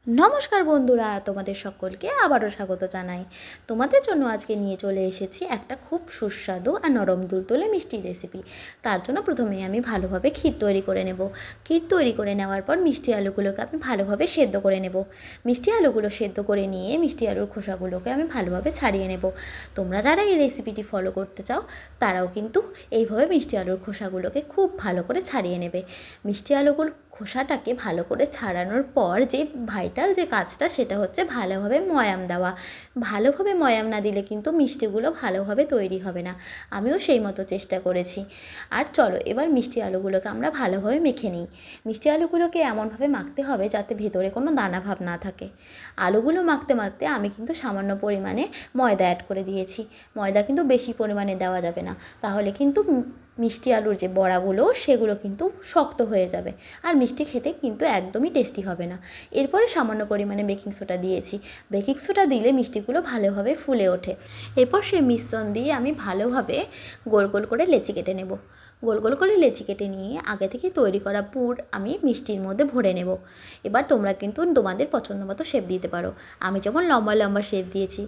নমস্কার বন্ধুরা, তোমাদের সকলকে আবারও স্বাগত জানাই। তোমাদের জন্য আজকে নিয়ে চলে এসেছি একটা খুব সুস্বাদু আর নরম তুলতুলে মিষ্টি রেসিপি। তার জন্য প্রথমে আমি ভালোভাবে ক্ষীর তৈরি করে নেব। ক্ষীর তৈরি করে নেওয়ার পর মিষ্টি আলুগুলোকে আমি ভালোভাবে সেদ্ধ করে নেব। মিষ্টি আলুগুলো সেদ্ধ করে নিয়ে মিষ্টি আলুর খোসাগুলোকে আমি ভালোভাবে ছাড়িয়ে নেব। তোমরা যারা এই রেসিপিটি ফলো করতে চাও তারাও কিন্তু এইভাবে মিষ্টি আলুর খোসাগুলোকে খুব ভালো করে ছাড়িয়ে নেবে। মিষ্টি আলুগুলো খোসাটাকে ভালো করে ছাড়ানোর পর যে ভাইটাল যে কাজটা সেটা হচ্ছে ভালোভাবে ময়াম দেওয়া। ভালোভাবে ময়াম না দিলে কিন্তু মিষ্টিগুলো ভালোভাবে তৈরি হবে না। আমিও সেই মতো চেষ্টা করেছি। আর চলো এবার মিষ্টি আলুগুলোকে আমরা ভালোভাবে মেখে নিই। মিষ্টি আলুগুলোকে এমনভাবে মাখতে হবে যাতে ভেতরে কোনো দানা ভাব না থাকে। আলুগুলো মাখতে মাখতে আমি কিন্তু সামান্য পরিমাণে ময়দা অ্যাড করে দিয়েছি। ময়দা কিন্তু বেশি পরিমাণে দেওয়া যাবে না, তাহলে কিন্তু মিষ্টি আলুর যে বড়াগুলো সেগুলো কিন্তু শক্ত হয়ে যাবে আর মিষ্টি খেতে কিন্তু একদমই টেস্টি হবে না। এরপরে সামান্য পরিমাণে বেকিং সোডা দিয়েছি। বেকিং সোডা দিলে মিষ্টিগুলো ভালোভাবে ফুলে ওঠে। এরপর সেই মিশ্রণ দিয়ে আমি ভালোভাবে গোল গোল করে লেচি কেটে নেব। গোল গোল করে লেচি কেটে নিয়ে আগে থেকে তৈরি করা পুর আমি মিষ্টির মধ্যে ভরে নেব। এবার তোমরা কিন্তু তোমাদের পছন্দ মতো শেপ দিতে পারো। আমি যেমন লম্বা লম্বা শেপ দিয়েছি,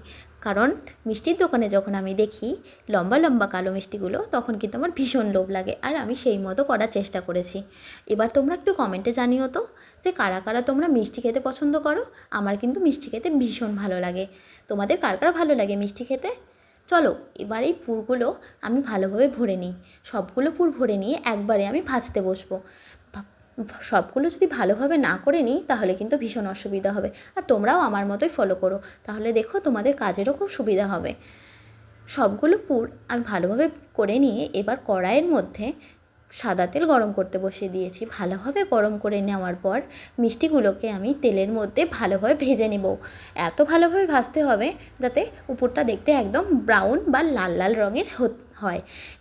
কারণ মিষ্টির দোকানে যখন আমি দেখি লম্বা লম্বা কালো মিষ্টিগুলো তখন কিন্তু আমার ভীষণ লোভ লাগে, আর আমি সেই মতো করার চেষ্টা করেছি। এবার তোমরা একটু কমেন্টে জানিও তো যে কারা কারা তোমরা মিষ্টি খেতে পছন্দ করো। আমার কিন্তু মিষ্টি খেতে ভীষণ ভালো লাগে। তোমাদের কার কার ভালো লাগে মিষ্টি খেতে? চলো এবার এই পুরগুলো আমি ভালোভাবে ভরে নিই। সবগুলো পুর ভরে নিয়ে একবারে আমি ভাজতে বসবো। সবগুলো যদি ভালোভাবে না করে নিই তাহলে কিন্তু ভীষণ অসুবিধা হবে। আর তোমরাও আমার মতোই ফলো করো, তাহলে দেখো তোমাদের কাজেরও খুব সুবিধা হবে। সবগুলো পুর আমি ভালোভাবে করে নিয়ে এবার কড়াইয়ের মধ্যে সাদা তেল গরম করতে বসিয়ে দিয়েছি। ভালোভাবে গরম করে নেওয়ার পর মিষ্টিগুলোকে আমি তেলের মধ্যে ভালোভাবে ভেজে নেব। এত ভালোভাবে ভাজতে হবে যাতে উপরটা দেখতে একদম ব্রাউন বা লাল লাল রঙের হয়।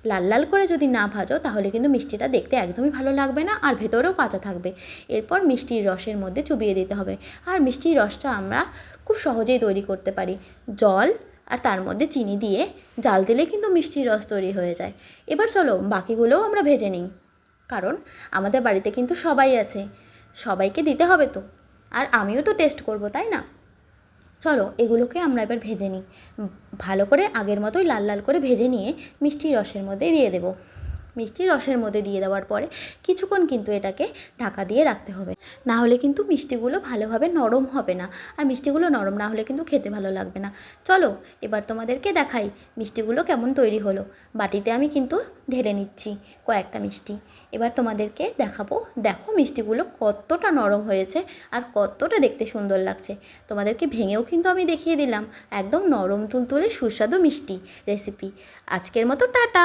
লাল লাল করে যদি না ভাজো তাহলে কিন্তু মিষ্টিটা দেখতে একদমই ভালো লাগবে না, আর ভেতরেও কাঁচা থাকবে। এরপর মিষ্টির রসের মধ্যে চুবিয়ে দিতে হবে। আর মিষ্টির রসটা আমরা খুব সহজেই তৈরি করতে পারি। জল আর তার মধ্যে চিনি দিয়ে জাল দিলে কিন্তু মিষ্টির রস তৈরি হয়ে যায়। এবার চলো বাকিগুলোও আমরা ভেজে নিই, কারণ আমাদের বাড়িতে কিন্তু সবাই আছে, সবাইকে দিতে হবে তো, আর আমিও তো টেস্ট করব, তাই না? চলো এগুলোকে আমরা এবার ভেজে নিই। ভালো করে আগের মতোই লাল লাল করে ভেজে নিয়ে মিষ্টির রসের মধ্যে দিয়ে দেবো। মিষ্টি রসের মধ্যে দিয়ে দেওয়ার পরে কিছুক্ষণ কিন্তু এটাকে ঢাকা দিয়ে রাখতে হবে, না হলে কিন্তু মিষ্টিগুলো ভালোভাবে নরম হবে না। আর মিষ্টিগুলো নরম না হলে কিন্তু খেতে ভালো লাগবে না। চলো এবার তোমাদেরকে দেখাই মিষ্টিগুলো কেমন তৈরি হলো। বাটিতে আমি কিন্তু ঢেলে নিচ্ছি কয়েকটা মিষ্টি। এবার তোমাদেরকে দেখাবো, দেখো মিষ্টিগুলো কতটা নরম হয়েছে আর কতটা দেখতে সুন্দর লাগছে। তোমাদেরকে ভেঙেও কিন্তু আমি দেখিয়ে দিলাম। একদম নরম তুলতুলে সুস্বাদু মিষ্টি রেসিপি। আজকের মতো টাটা।